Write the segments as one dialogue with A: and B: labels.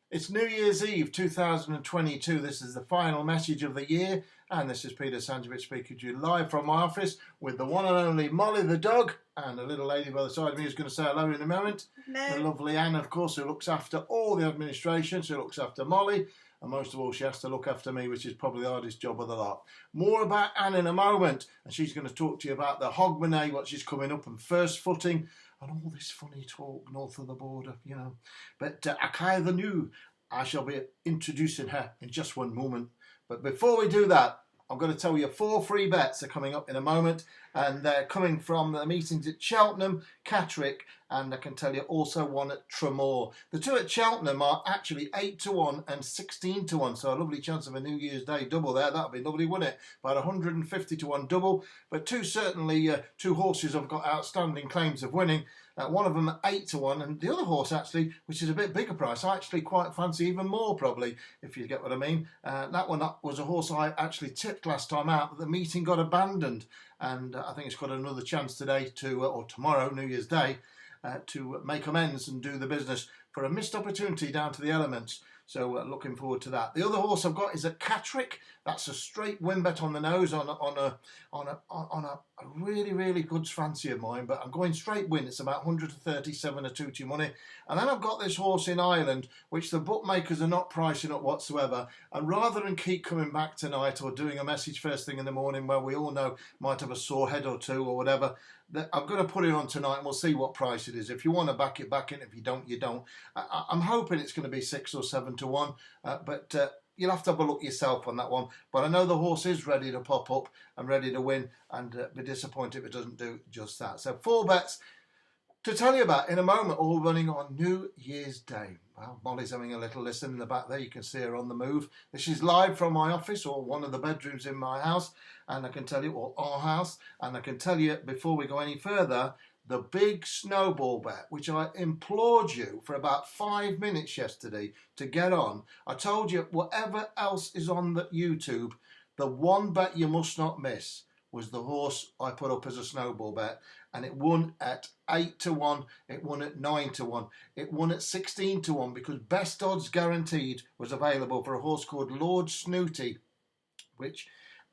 A: It's New Year's Eve 2022. This is the final message of the year, and this is Peter Sanjovic speaking to you live from my office with the one and only Molly the dog and a little lady by the side of me who's going to say hello in a moment.
B: Hello.
A: The lovely Anne, of course, who looks after all the administration, who looks after Molly, and most of all, she has to look after me, which is probably the hardest job of the lot. More about Anne in a moment, and she's going to talk to you about the Hogmanay, what she's coming up, and first footing, and all this funny talk north of the border, you know. But Akai the New, I shall be introducing her in just one moment. But before we do that, I'm going to tell you 4 free bets are coming up in a moment, and they're coming from the meetings at Cheltenham, Catterick, and I can tell you also one at Treble. The two at Cheltenham are actually 8 to 1 and 16 to 1, so a lovely chance of a New Year's Day double there. That'd be lovely, wouldn't it? About 150 to 1 double, but two horses have got outstanding claims of winning. One of them at 8 to 1, and the other horse actually, which is a bit bigger price, I actually quite fancy even more probably, if you get what I mean. That one was a horse I actually tipped last time out, but the meeting got abandoned, and I think it's got another chance today or tomorrow, New Year's Day, to make amends and do the business for a missed opportunity down to the elements. So looking forward to that. The other horse I've got is at Catterick. That's a straight win bet on the nose on a really good fancy of mine. But I'm going straight win. It's about 137 a 2 money. And then I've got this horse in Ireland, which the bookmakers are not pricing up whatsoever. And rather than keep coming back tonight or doing a message first thing in the morning where we all know might have a sore head or two or whatever, I'm going to put it on tonight and we'll see what price it is. If you want to back it, back it. If you don't, you don't. I'm hoping it's going to be 6 or 7 to 1, but you'll have to have a look yourself on that one. But I know the horse is ready to pop up and ready to win, and be disappointed if it doesn't do just that. So 4 bets to tell you about in a moment, all running on New Year's Day. Well, Molly's having a little listen in the back there. You can see her on the move. This is live from my office or one of the bedrooms in my house, and I can tell you, or our house, and I can tell you before we go any further, the big snowball bet, which I implored you for about 5 minutes yesterday to get on. I told you, whatever else is on the YouTube, the one bet you must not miss was the horse I put up as a snowball bet, and it won at 8 to 1, it won at 9 to 1, it won at 16 to 1, because Best Odds Guaranteed was available for a horse called Lord Snooty, which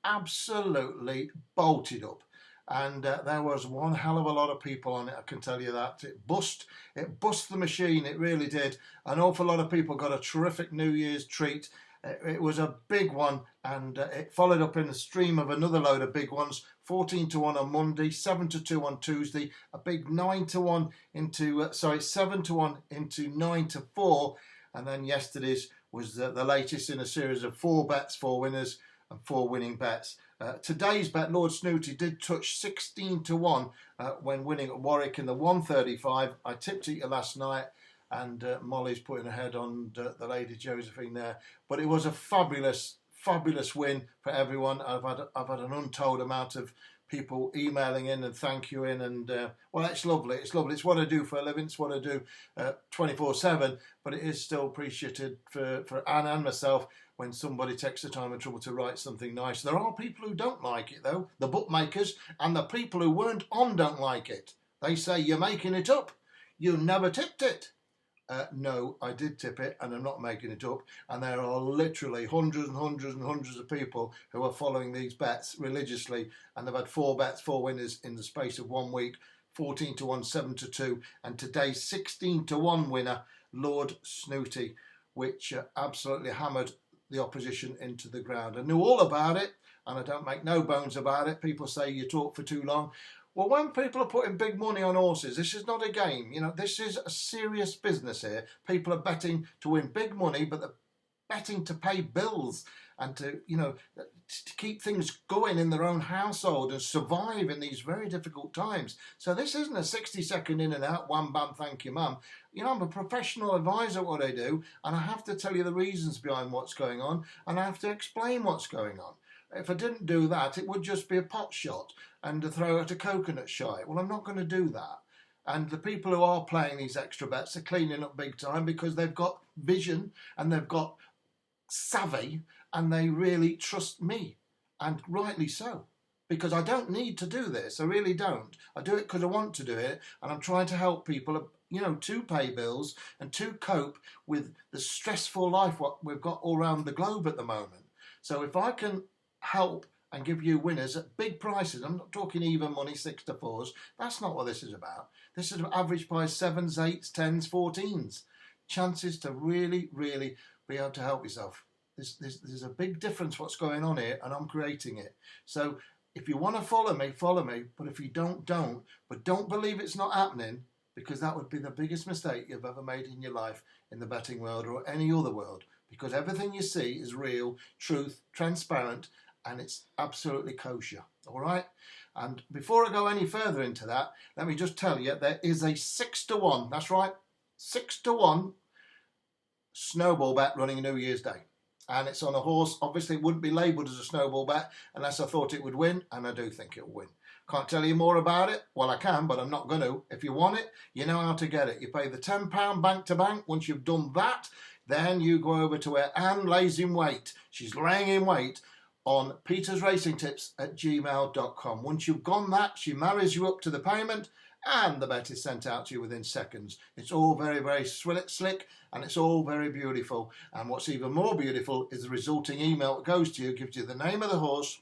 A: absolutely bolted up. And there was one hell of a lot of people on it, I can tell you that. It bust the machine, it really did. An awful lot of people got a terrific New Year's treat. It was a big one, and it followed up in a stream of another load of big ones. 14 to 1 on Monday, 7 to 2 on Tuesday, a big 9 to 1 into 7 to 1 into 9 to 4, and then yesterday's was the latest in a series of 4 bets, 4 winners, and 4 winning bets. Today's bet, Lord Snooty, did touch 16 to 1 when winning at Warwick in the 135. I tipped it last night, and Molly's putting her head on the Lady Josephine there. But it was a fabulous win for everyone. I've had an untold amount of people emailing in and thank you in, and well, it's lovely. It's lovely. It's what I do for a living. It's what I do 24/7. But it is still appreciated for Anne and myself when somebody takes the time and trouble to write something nice. There are people who don't like it though. The bookmakers and the people who weren't on don't like it. They say you're making it up. You never tipped it. No, I did tip it, and I'm not making it up. And there are literally hundreds and hundreds and hundreds of people who are following these bets religiously, and they've had 4 bets, 4 winners in the space of 1 week. 14 to 1, 7 to 2, and today's 16 to 1 winner, Lord Snooty, which absolutely hammered the opposition into the ground. I knew all about it, and I don't make no bones about it. People say you talk for too long. Well, when people are putting big money on horses, this is not a game. You know, this is a serious business here. People are betting to win big money, but they're betting to pay bills and to keep things going in their own household and survive in these very difficult times. So this isn't a 60-second in and out, wham, bam, thank you, mum. You know, I'm a professional advisor at what I do, and I have to tell you the reasons behind what's going on, and I have to explain what's going on. If I didn't do that, it would just be a pot shot and to throw at a coconut shy. Well, I'm not going to do that. And the people who are playing these extra bets are cleaning up big time because they've got vision and they've got savvy and they really trust me. And rightly so. Because I don't need to do this. I really don't. I do it because I want to do it. And I'm trying to help people, to pay bills and to cope with the stressful life what we've got all around the globe at the moment. So if I can help and give you winners at big prices, I'm not talking even money, 6 to 4s. That's not what this is about. This is average price 7s, 8s, 10s, 14s. Chances to really, really be able to help yourself. There's a big difference what's going on here, and I'm creating it. So if you want to follow me, follow me. But if you don't. But don't believe it's not happening, because that would be the biggest mistake you've ever made in your life in the betting world or any other world. Because everything you see is real, truth, transparent, and it's absolutely kosher. All right? And before I go any further into that, let me just tell you, there is a 6 to 1, that's right, 6 to 1 snowball bet running New Year's Day. And it's on a horse. Obviously, it wouldn't be labelled as a snowball bet unless I thought it would win, and I do think it will win. Can't tell you more about it. Well, I can, but I'm not going to. If you want it, you know how to get it. You pay the £10 bank to bank. Once you've done that, then you go over to where Anne lays in wait. She's laying in wait on petersracingtips@gmail.com. Once you've gone that, she marries you up to the payment, and the bet is sent out to you within seconds. It's all very, very slick, and it's all very beautiful. And what's even more beautiful is the resulting email that goes to you, gives you the name of the horse,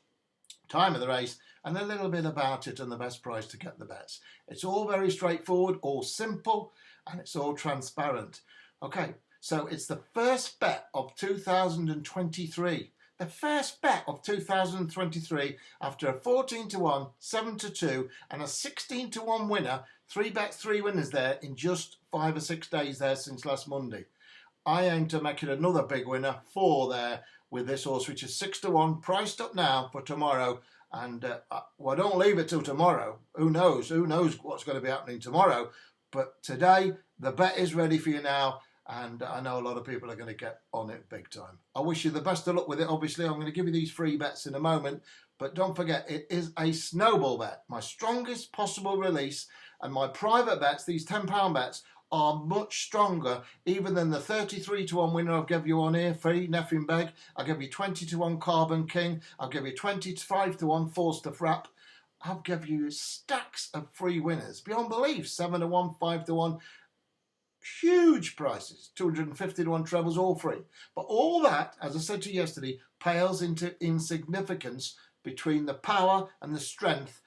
A: time of the race, and a little bit about it and the best price to get the bets. It's all very straightforward, all simple, and it's all transparent. Okay, so it's the first bet of 2023. The first bet of 2023 after a 14 to 1, 7 to 2 and a 16 to 1 winner. 3 bets, 3 winners there in just 5 or 6 days there since last Monday. I aim to make it another big winner, 4 there with this horse, which is 6 to 1, priced up now for tomorrow. And well, don't leave it till tomorrow. Who knows? Who knows what's going to be happening tomorrow? But today, the bet is ready for you now. And I know a lot of people are going to get on it big time. I wish you the best of luck with it. Obviously, I'm going to give you these free bets in a moment. But don't forget, it is a snowball bet. My strongest possible release. And my private bets, these £10 bets, are much stronger even than the 33 to 1 winner I've given you on here, free, Neffin Beg. I'll give you 20 to 1 Carbon King. I'll give you 25 to 1 Force to Frap. I'll give you stacks of free winners. Beyond belief, 7 to 1, 5 to 1. Huge prices, 250 to 1 trebles, all free. But all that, as I said to you yesterday, pales into insignificance between the power and the strength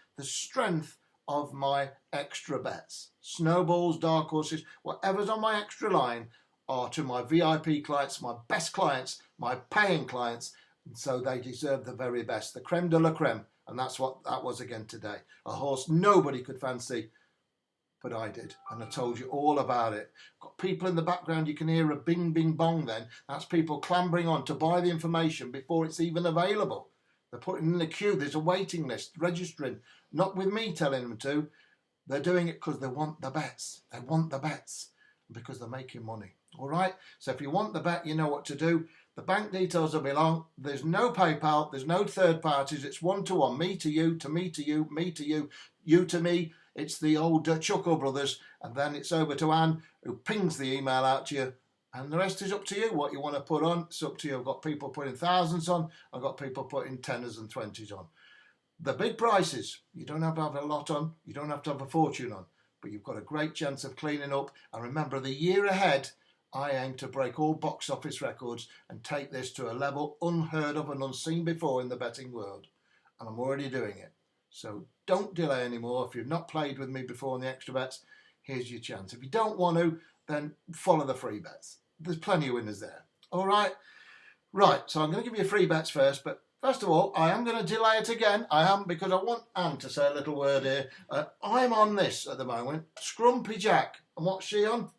A: of my extra bets. Snowballs, dark horses, whatever's on my extra line are to my VIP clients, my best clients, my paying clients, and so they deserve the very best, the creme de la creme. And that's what that was again today. A horse nobody could fancy, but I did, and I told you all about it. Got people in the background, you can hear a bing, bing, bong then. That's people clambering on to buy the information before it's even available. They're putting in the queue, there's a waiting list, registering. Not with me telling them to. They're doing it because they want the bets. They want the bets because they're making money. All right? So if you want the bet, you know what to do. The bank details will belong. There's no PayPal. There's no third parties. It's 1-to-1. Me to you, to me to you, me to you, you to me. It's the old Chuckle brothers, and then it's over to Anne, who pings the email out to you, and the rest is up to you, what you want to put on. It's up to you. I've got people putting thousands on. I've got people putting teners and 20s on. The big prices, you don't have to have a lot on. You don't have to have a fortune on, but you've got a great chance of cleaning up. And remember, the year ahead, I aim to break all box office records and take this to a level unheard of and unseen before in the betting world. And I'm already doing it. So don't delay anymore. If you've not played with me before on the extra bets, here's your chance. If you don't want to, then follow the free bets. There's plenty of winners there. All right? Right, so I'm going to give you free bets first, but first of all, I am going to delay it again. I am, because I want Anne to say a little word here. I'm on this at the moment, Scrumpy Jack. And what's she on?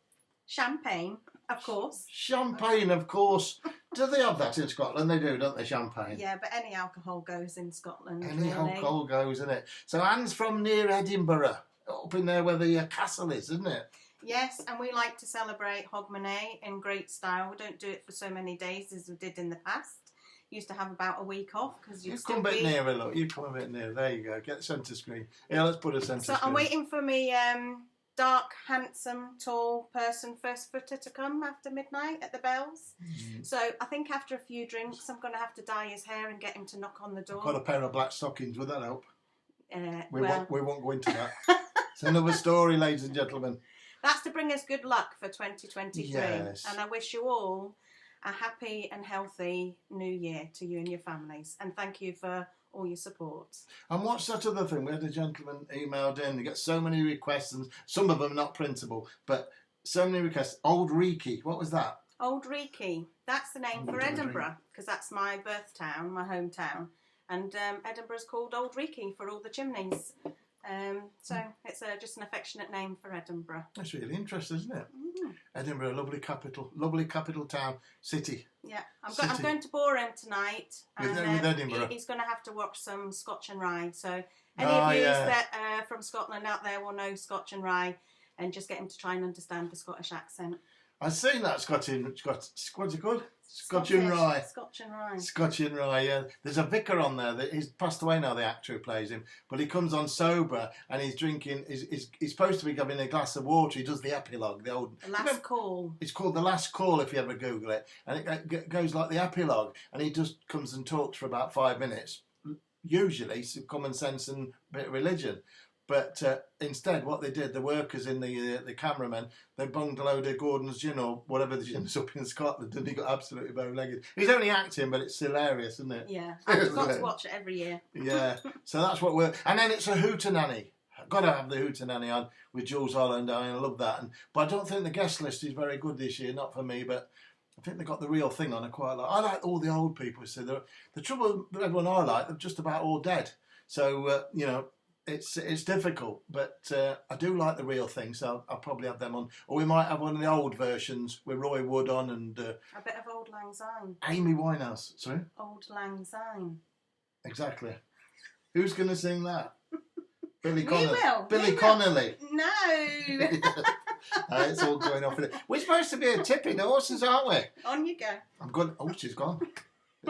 B: Champagne, of course.
A: Champagne, of course. Do they have that in Scotland? They do, don't they, champagne?
B: Yeah, but any alcohol goes in Scotland.
A: Any
B: really.
A: alcohol goes, isn't it? So Anne's from near Edinburgh, up in there where the castle is, isn't it?
B: Yes, and we like to celebrate Hogmanay in great style. We don't do it for so many days as we did in the past. Used to have about a week off because
A: you come a bit nearer, look. You come a bit nearer. There you go. Get the centre screen. Yeah, let's put a centre screen.
B: So I'm waiting for me dark, handsome, tall person, first footer to come after midnight at the bells. So I think after a few drinks, I'm going to have to dye his hair and get him to knock on the door.
A: I've got a pair of black stockings. Would that help? We won't go into that. It's another story, ladies and gentlemen.
B: That's to bring us good luck for 2023.
A: Yes.
B: And I wish you all a happy and healthy new year to you and your families. And thank you for all your support.
A: And what's that other thing? We had a gentleman emailed in. They get so many requests, and some of them are not printable, but so many requests. Old Reekie, what was that?
B: Old Reekie. That's the name for Edinburgh, because that's my birth town, my hometown. And Edinburgh's called Old Reekie for all the chimneys. So it's just an affectionate name for Edinburgh.
A: That's really interesting, isn't it? Edinburgh, lovely capital town, city.
B: Yeah, I'm going to bore him tonight.
A: With Edinburgh.
B: He's going to have to watch some Scotch and Rye. So any of you that are from Scotland out there will know Scotch and Rye, and just get him to try and understand the Scottish accent.
A: I've seen that what's it called? Scotch and Rye.
B: Scotch and Rye.
A: Scotch and Rye, yeah. There's a vicar on there that he's passed away now, the actor who plays him, but he comes on sober and he's drinking, he's supposed to be having a glass of water. He does the epilogue, the
B: last call.
A: It's called The Last Call if you ever Google it, and it goes like the epilogue, and he just comes and talks for about 5 minutes, usually some common sense and a bit of religion. But instead, what they did, the workers in the cameramen, they bunged a load of Gordon's gin or whatever the gin's up in Scotland, and he got absolutely bow-legged. He's only acting, but it's hilarious, isn't it?
B: Yeah, I've got to watch it every year.
A: Yeah, so that's what we're... And then it's a hootenanny. I've got to have the hootenanny on with Jules Holland. I love that. But I don't think the guest list is very good this year, not for me, but I think they got the real thing on. I quite like. I like all the old people. So the trouble with everyone I like, they're just about all dead. So, it's difficult, but I do like the real thing, so I'll probably have them on. Or we might have one of the old versions with Roy Wood on and...
B: a bit of Old Lang Syne.
A: Amy Winehouse, sorry?
B: Old Lang Syne.
A: Exactly. Who's going to sing that? Billy
B: Connolly. We will.
A: Billy Connolly.
B: No.
A: It's all going off. We're supposed to be a tipping horses, aren't we?
B: On you go.
A: I'm good. Oh, she's gone.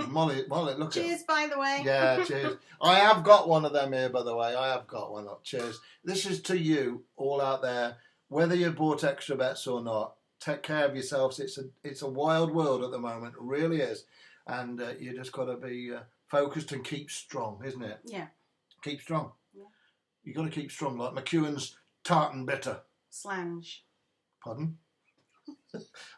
A: Molly, look at it.
B: Cheers, by the way.
A: Yeah, cheers. I have got one of them here, by the way. I have got one up. Cheers. This is to you all out there, whether you bought extra bets or not. Take care of yourselves. It's a wild world at the moment. It really is. And you just got to be focused and keep strong, isn't it?
B: Yeah.
A: Keep strong.
B: Yeah.
A: You got to keep strong, like McEwen's tartan bitter.
B: Slange.
A: Pardon?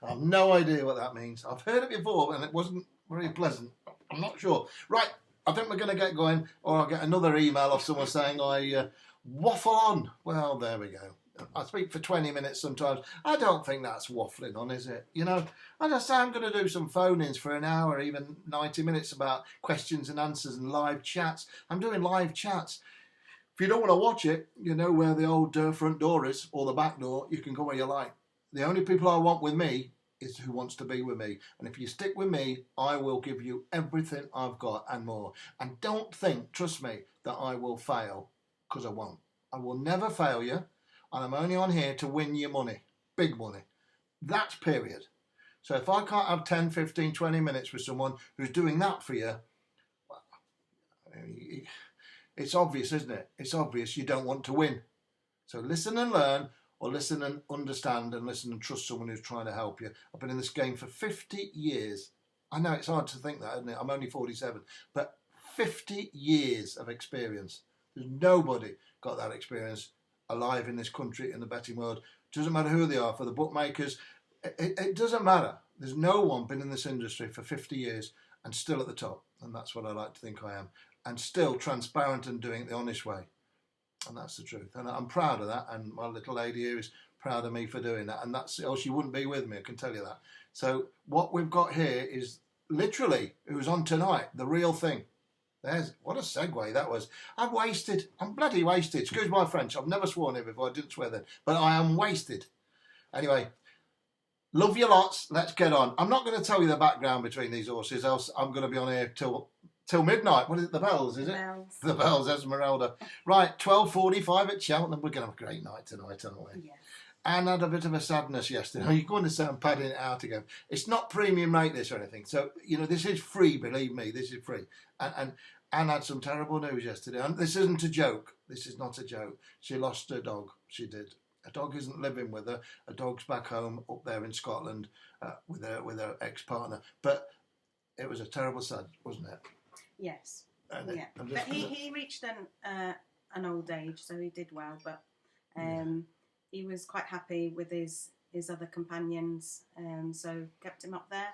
A: I have no idea what that means. I've heard it before, and it wasn't very pleasant. I'm not sure. Right, I think we're going to get going, or I'll get another email of someone saying I waffle on. Well, there we go. I speak for 20 minutes sometimes. I don't think that's waffling on, is it? I just say I'm going to do some phone-ins for an hour, even 90 minutes about questions and answers and live chats. I'm doing live chats. If you don't want to watch it, you know where the old front door is, or the back door. You can go where you like. The only people I want with me is who wants to be with me. And if you stick with me, I will give you everything I've got and more. And don't think, trust me, that I will fail, because I won't. I will never fail you. And I'm only on here to win your money. Big money. That's period. So if I can't have 10, 15, 20 minutes with someone who's doing that for you, well, it's obvious, isn't it? It's obvious you don't want to win. So listen and learn, or listen and understand, and listen and trust someone who's trying to help you. I've been in this game for 50 years. I know it's hard to think that, isn't it? I'm only 47. But 50 years of experience. There's nobody got that experience alive in this country, in the betting world. Doesn't matter who they are, for the bookmakers. It doesn't matter. There's no one been in this industry for 50 years and still at the top. And that's what I like to think I am. And still transparent and doing it the honest way. And that's the truth. And I'm proud of that. And my little lady here is proud of me for doing that. And that's, or she wouldn't be with me, I can tell you that. So what we've got here is literally who's on tonight, the real thing. What a segue that was. I'm bloody wasted. Excuse my French. I've never sworn here before. I didn't swear then. But I am wasted. Anyway, love you lots. Let's get on. I'm not going to tell you the background between these horses, else I'm going to be on here till midnight. What is it? The Bells, is it?
B: Bells.
A: The Bells, Esmeralda. Right, 12:45 at Cheltenham. We're going to have a great night tonight, aren't we?
B: Yes.
A: And had a bit of a sadness yesterday. You're going to say I'm padding it out again. It's not premium rate this or anything. So, this is free, believe me. This is free. And Anne had some terrible news yesterday. And this isn't a joke. This is not a joke. She lost her dog. She did. A dog isn't living with her. A dog's back home up there in Scotland with her ex-partner. But it was a terrible sad, wasn't it?
B: Yes.
A: And
B: But he reached an old age, so he did well. But he was quite happy with his other companions, so kept him up there.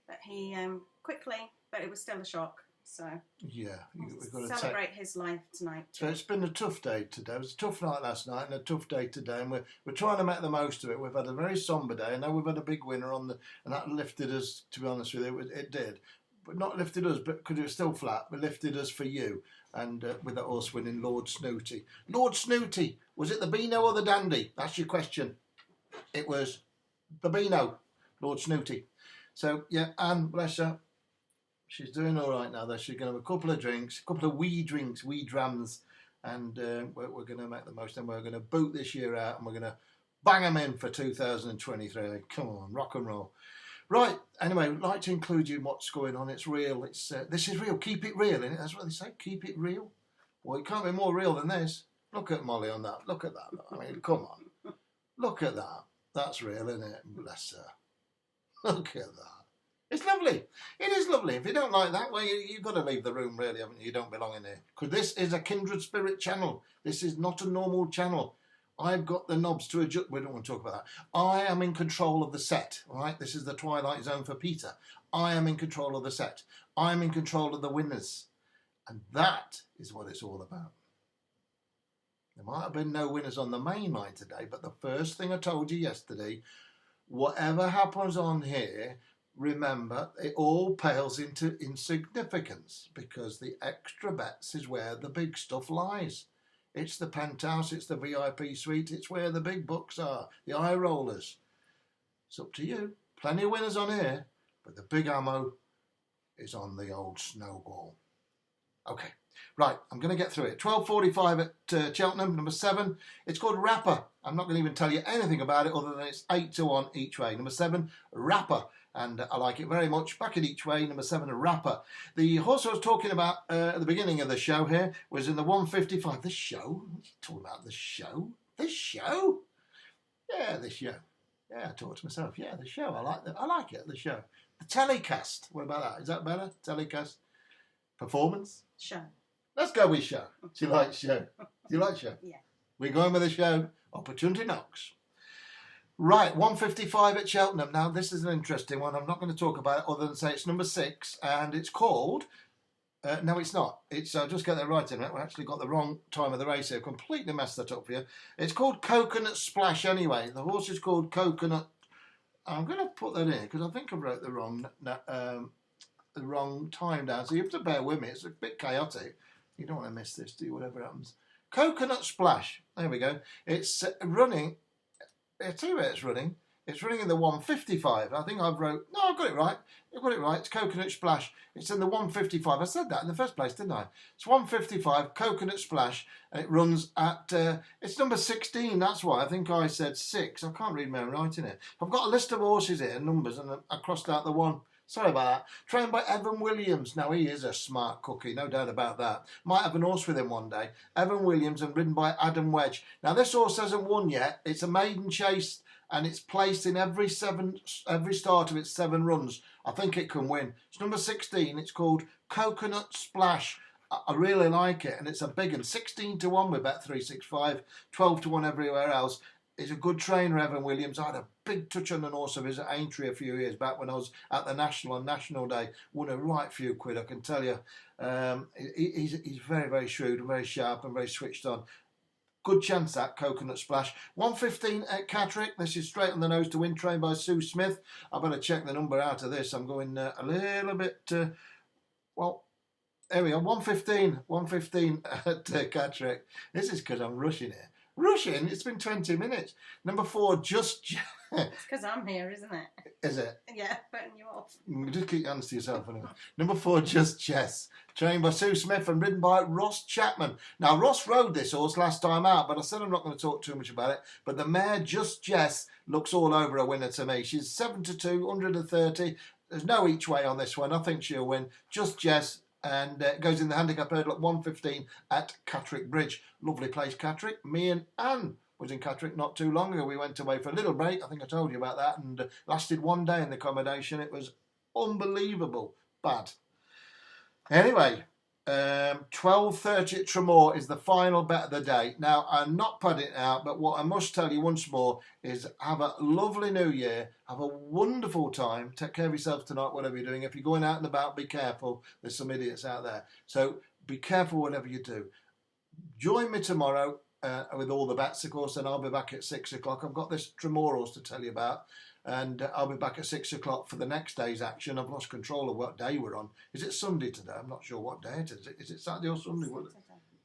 B: But he quickly, but it was still a shock. So
A: yeah, we've got to
B: celebrate his life tonight.
A: So it's been a tough day today. It was a tough night last night and a tough day today, and we're trying to make the most of it. We've had a very sombre day. I know we've had a big winner and that lifted us. To be honest with you, it did, but not lifted us, but because it was still flat, but lifted us for you. And with that horse winning, Lord Snooty. Lord Snooty, was it the Beano or the Dandy? That's your question. It was the Beano, Lord Snooty. So yeah, Anne, bless her. She's doing all right now, though. She's going to have a couple of drinks, a couple of wee drinks, wee drams, and we're going to make the most of them. We're going to boot this year out, and we're going to bang them in for 2023. Come on, rock and roll. Right, anyway, I'd like to include you in what's going on. It's real. It's this is real. Keep it real, innit? That's what they say. Keep it real. Well, it can't be more real than this. Look at Molly on that. Look at that. I mean, come on. Look at that. That's real, isn't it? Bless her. Look at that. It's lovely. It is lovely. If you don't like that, well, you've got to leave the room, really, haven't you? You don't belong in here. Because this is a kindred spirit channel. This is not a normal channel. I've got the knobs to adjust. We don't want to talk about that. I am in control of the set, all right? This is the Twilight Zone for Peter. I am in control of the set. I'm in control of the winners. And that is what it's all about. There might have been no winners on the main line today, but the first thing I told you yesterday, whatever happens on here, remember, it all pales into insignificance because the extra bets is where the big stuff lies. It's the penthouse, it's the VIP suite, it's where the big bucks are, the eye rollers. It's up to you. Plenty of winners on here, but the big ammo is on the old snowball. Okay, right, I'm going to get through it. 12.45 at Cheltenham, number 7. It's called Rapper. I'm not going to even tell you anything about it other than it's 8 to 1 each way. Number 7, Rapper. And I like it very much. Back it each way, number 7, a Rapper. The horse I was talking about at the beginning of the show here was in the 155. The show? What are you talking about? The show? This show? Yeah, the show. Yeah, I talk to myself. Yeah, the show. I like it, the show. The telecast. What about that? Is that better? Telecast? Performance?
B: Show.
A: Let's go with show. Do you like show? Do you like show?
B: Yeah.
A: We're going with the show. Opportunity knocks. Right, 155 at Cheltenham. Now, this is an interesting one. I'm not going to talk about it other than say it's number 6, and it's called... no, it's not. It's just get that right in a minute. We actually got the wrong time of the race here. Completely messed that up for you. It's called Coconut Splash anyway. The horse is called Coconut... I'm going to put that in because I think I wrote the wrong time down. So you have to bear with me. It's a bit chaotic. You don't want to miss this, do you? Whatever happens. Coconut Splash. There we go. It's running... I'll tell you where it's running. It's running in the 155. I think I've got it right. I've got it right. It's Coconut Splash. It's in the 155. I said that in the first place, didn't I? It's 155, Coconut Splash, and it runs at, it's number 16. That's why I think I said 6. I can't read my own writing here. I've got a list of horses here, numbers, and I crossed out the 1. Sorry about that. Trained by Evan Williams. Now, he is a smart cookie, no doubt about that. Might have an horse with him one day. Evan Williams and ridden by Adam Wedge. Now, this horse hasn't won yet. It's a maiden chase, and it's placed in every start of its 7 runs. I think it can win. It's number 16. It's called Coconut Splash. I really like it, and it's a big one. 16 to 1 with Bet365, 12 to 1 everywhere else. He's a good trainer, Evan Williams. I had a big touch on an horse of his at Aintree a few years back when I was at the National on National Day. Won a right few quid, I can tell you. He's very, very shrewd and very sharp and very switched on. Good chance that Coconut Splash. 115 at Catterick. This is straight on the nose to win, trained by Sue Smith. I better check the number out of this. I'm going a little bit, well, there we go. 115 at Catterick. This is because I'm rushing here. Rushing? It's been 20 minutes. Number 4, Just...
B: It's because I'm here, isn't it?
A: Is it?
B: Yeah, putting you off.
A: Just keep your hands to yourself anyway. Number 4, Just Chess. Trained by Sue Smith and ridden by Ross Chapman. Now, Ross rode this horse last time out, but I said I'm not going to talk too much about it. But the mare, Just Jess, looks all over a winner to me. She's 7 to 2, 130. There's no each way on this one. I think she'll win. Just Jess. And goes in the handicap hurdle at 115 at Catterick Bridge. Lovely place, Catterick. Me and Anne was in Catterick not too long ago. We went away for a little break. I think I told you about that. And lasted 1 day in the accommodation. It was unbelievable bad. Anyway, 12:30 at Tremor is the final bet of the day. Now, I'm not putting it out, but what I must tell you once more is have a lovely new year. Have a wonderful time. Take care of yourself tonight, whatever you're doing. If you're going out and about, be careful. There's some idiots out there. So be careful whatever you do. Join me tomorrow with all the bets, of course, and I'll be back at 6 o'clock. I've got this Tremor horse to tell you about. And I'll be back at 6 o'clock for the next day's action. I've lost control of what day we're on. Is it Sunday today? I'm not sure what day it is. Is it Saturday or Sunday?
B: Saturday.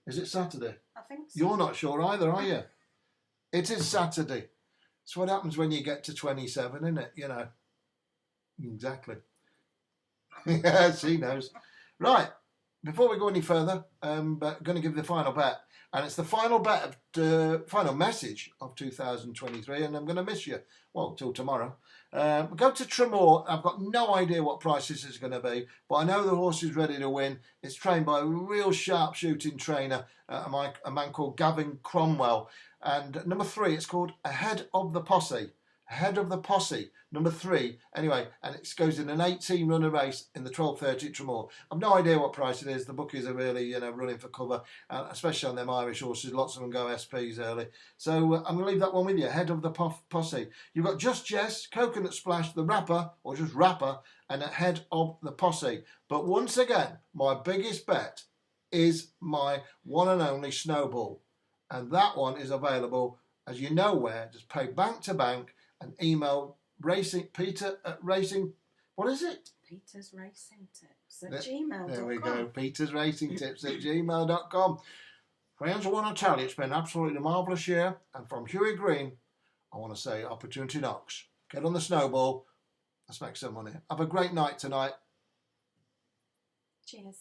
A: Is it Saturday?
B: I think so.
A: You're not sure either, are you? It is Saturday. It's what happens when you get to 27, isn't it? You know. Exactly. Yeah, she knows. Right. Before we go any further, I'm going to give the final bet. And it's the final bet of the final message of 2023, and I'm going to miss you. Well, till tomorrow. Go to Tremor. I've got no idea what price this is going to be, but I know the horse is ready to win. It's trained by a real sharp shooting trainer, a man called Gavin Cromwell. And number 3, it's called Ahead of the Posse. Ahead of the Posse, number 3. Anyway, and it goes in an 18-runner race in the 12:30 at Tremor. I've no idea what price it is. The bookies are really, running for cover, especially on them Irish horses. Lots of them go SPs early. So I'm going to leave that one with you. Ahead of the Posse. You've got Just Jess, Coconut Splash, the Rapper, or just Rapper, and Ahead of the Posse. But once again, my biggest bet is my one and only Snowball. And that one is available, as you know where. Just pay bank to bank and email Peter at Racing. What is it?
B: Peter's Racing Tips at gmail.com.
A: There we go. Peter's Racing Tips at gmail.com. Friends, I want to tell you it's been absolutely marvellous year. And from Huey Green, I want to say opportunity knocks. Get on the Snowball. Let's make some money. Have a great night tonight.
B: Cheers.